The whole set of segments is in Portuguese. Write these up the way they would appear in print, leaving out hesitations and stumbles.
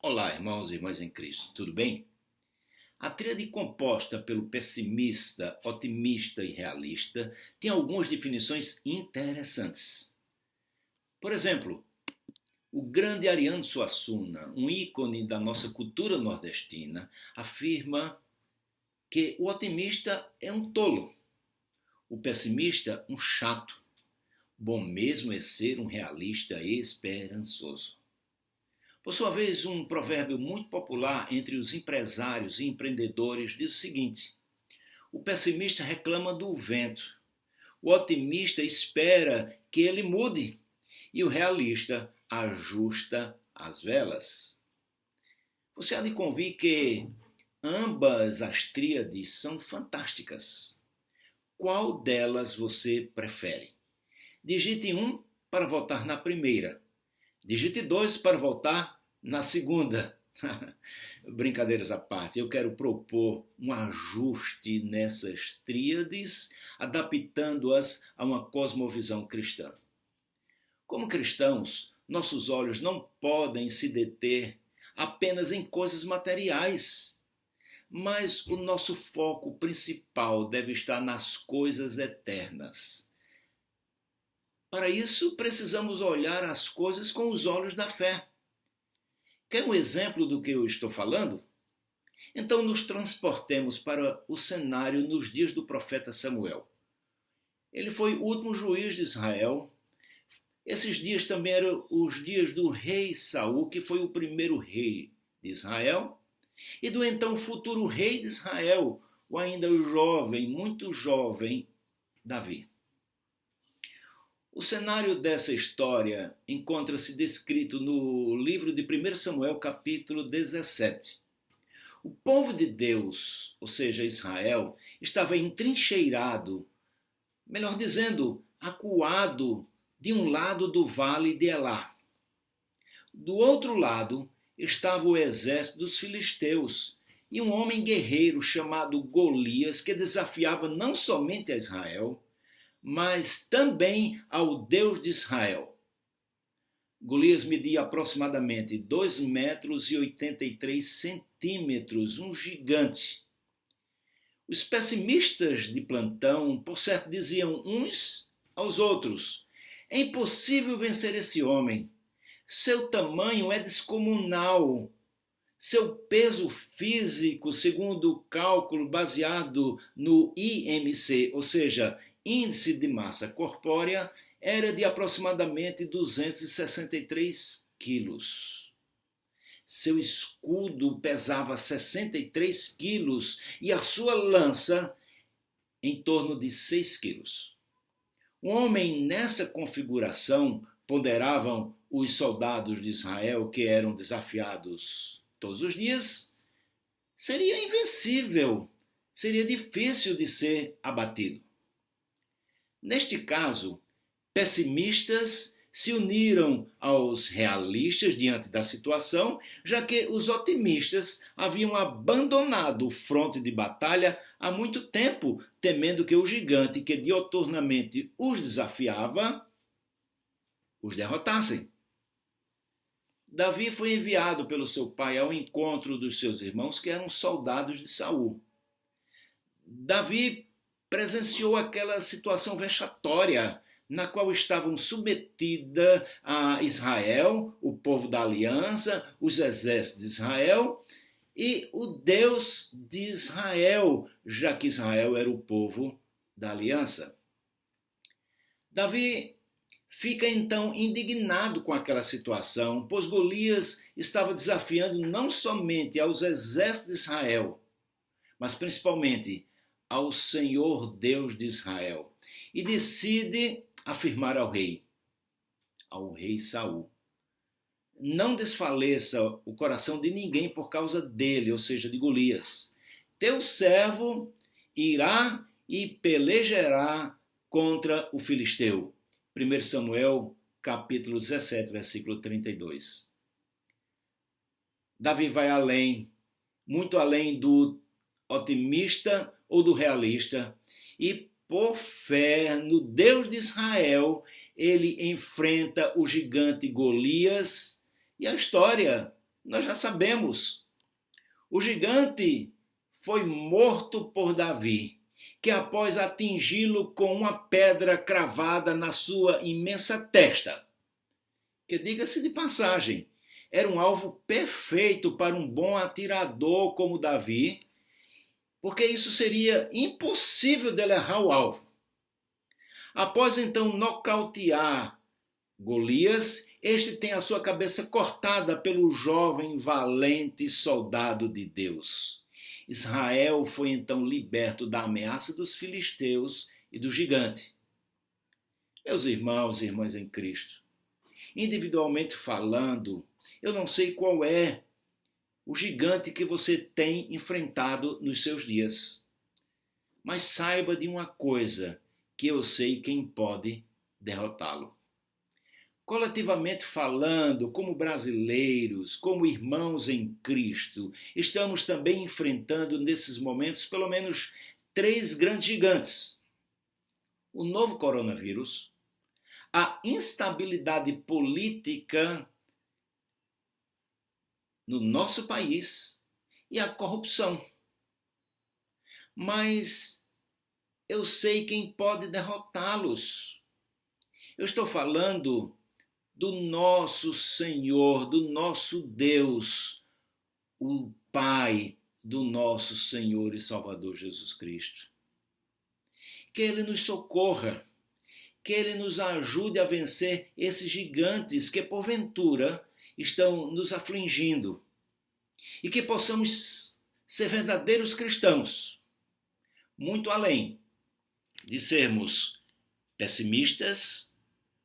Olá, irmãos e irmãs em Cristo, tudo bem? A tríade composta pelo pessimista, otimista e realista tem algumas definições interessantes. Por exemplo, o grande Ariano Suassuna, um ícone da nossa cultura nordestina, afirma que o otimista é um tolo, o pessimista um chato. Bom mesmo é ser um realista esperançoso. Por sua vez, um provérbio muito popular entre os empresários e empreendedores diz o seguinte: o pessimista reclama do vento, o otimista espera que ele mude e o realista ajusta as velas. Você há de convir que ambas as tríades são fantásticas. Qual delas você prefere? Digite 1 para votar na primeira. Digite 2 para votar na segunda. Brincadeiras à parte, eu quero propor um ajuste nessas tríades, adaptando-as a uma cosmovisão cristã. Como cristãos, nossos olhos não podem se deter apenas em coisas materiais, mas o nosso foco principal deve estar nas coisas eternas. Para isso, precisamos olhar as coisas com os olhos da fé. Quer um exemplo do que eu estou falando? Então nos transportemos para o cenário nos dias do profeta Samuel. Ele foi o último juiz de Israel. Esses dias também eram os dias do rei Saul, que foi o primeiro rei de Israel, e do então futuro rei de Israel, o ainda jovem, muito jovem, Davi. O cenário dessa história encontra-se descrito no livro de 1 Samuel, capítulo 17. O povo de Deus, ou seja, Israel, estava entrincheirado, melhor dizendo, acuado de um lado do vale de Elá. Do outro lado estava o exército dos filisteus e um homem guerreiro chamado Golias, que desafiava não somente a Israel, mas também ao Deus de Israel. Golias media aproximadamente 2,83 metros, um gigante. Os pessimistas de plantão, por certo, diziam uns aos outros: é impossível vencer esse homem. Seu tamanho é descomunal. Seu peso físico, segundo o cálculo baseado no IMC, ou seja, Índice de Massa Corpórea, era de aproximadamente 263 quilos. Seu escudo pesava 63 quilos e a sua lança em torno de 6 quilos. Um homem nessa configuração, ponderavam os soldados de Israel que eram desafiados todos os dias, seria invencível, seria difícil de ser abatido. Neste caso, pessimistas se uniram aos realistas diante da situação, já que os otimistas haviam abandonado o fronte de batalha há muito tempo, temendo que o gigante que dioturnamente os desafiava os derrotassem. Davi foi enviado pelo seu pai ao encontro dos seus irmãos, que eram soldados de Saul. Davi presenciou aquela situação vexatória na qual estavam submetida a Israel, o povo da aliança, os exércitos de Israel e o Deus de Israel, já que Israel era o povo da aliança. Davi fica então indignado com aquela situação, pois Golias estava desafiando não somente aos exércitos de Israel, mas principalmente ao Senhor Deus de Israel, e decide afirmar ao rei Saul: não desfaleça o coração de ninguém por causa dele, ou seja, de Golias. Teu servo irá e pelejará contra o filisteu. 1 Samuel, capítulo 17, versículo 32. Davi vai além, muito além do otimista ou do realista, e por fé no Deus de Israel, ele enfrenta o gigante Golias, e a história Nós já sabemos. O gigante foi morto por Davi, que após atingi-lo com uma pedra cravada na sua imensa testa, que diga-se de passagem, era um alvo perfeito para um bom atirador como Davi, porque isso seria impossível dele errar o alvo. Após então nocautear Golias, este tem a sua cabeça cortada pelo jovem valente soldado de Deus. Israel foi então liberto da ameaça dos filisteus e do gigante. Meus irmãos e irmãs em Cristo, individualmente falando, eu não sei qual é o gigante que você tem enfrentado nos seus dias. Mas saiba de uma coisa, que eu sei quem pode derrotá-lo. Coletivamente falando, como brasileiros, como irmãos em Cristo, estamos também enfrentando nesses momentos pelo menos 3 grandes gigantes. O novo coronavírus, a instabilidade política no nosso país e a corrupção. Mas eu sei quem pode derrotá-los. Eu estou falando do nosso Senhor, do nosso Deus, o Pai do nosso Senhor e Salvador Jesus Cristo. Que Ele nos socorra, que Ele nos ajude a vencer esses gigantes que porventura estão nos afligindo e que possamos ser verdadeiros cristãos, muito além de sermos pessimistas,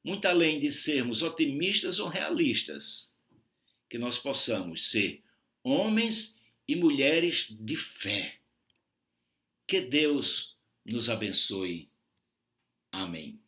muito além de sermos otimistas ou realistas, que nós possamos ser homens e mulheres de fé. Que Deus nos abençoe. Amém.